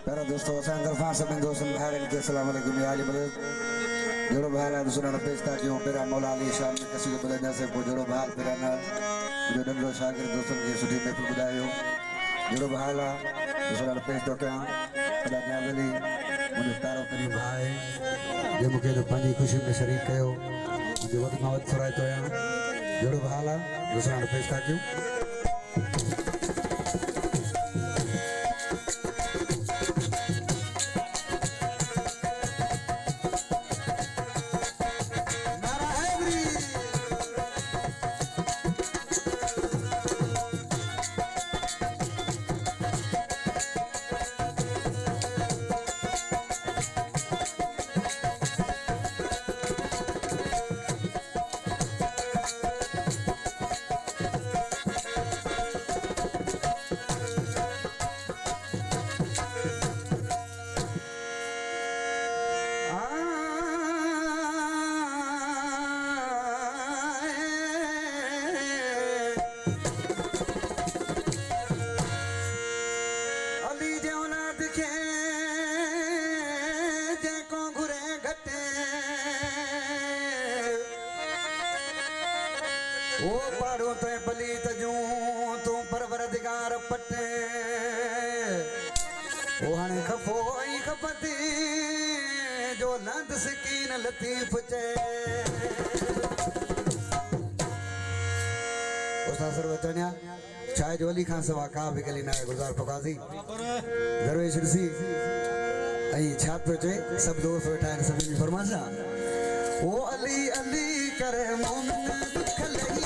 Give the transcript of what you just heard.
मेरा दोस्तों असां तरफां सभिनी दोस्तनि भाइरनि खे अस्सलाम वालेकुम या अली मदद जहिड़ो भाइर आहे दुसरा पेश था कयूं पहिरियां मौला अली शान में कसीदो ॿुधाईंदासीं पोइ जहिड़ो भाइर पहिरियां न मुंहिंजो नंढो शागिर्द दोस्तनि खे सुठी महफ़िल ॿुधायो जहिड़ो भाइर आहे दुसरा पेश थो कयां ख़ुदा न्याज़ अली मुंहिंजो तारो करीम भाउ जे मूंखे पंहिंजी ख़ुशी में शरीक कयो मुंहिंजो वधि मां वधि फराइतो आहियां जहिड़ो भाइर आहे दुसरा पेश था कयूं ओ पाड़ो ते पलीत जूं तू परवरदिगार पटे ओ हाणे खफो आई खपती जो नंद सकीन लतीफ चे उस्ताद सरवतनिया चाहे जो अली खान सवा का भी गली ना गुलजार फकाजी दरवेश रसी आई छाप पे सब दोस्त बैठा है सभी फरमाशा ओ अली अली करे मोमिन दुख लगी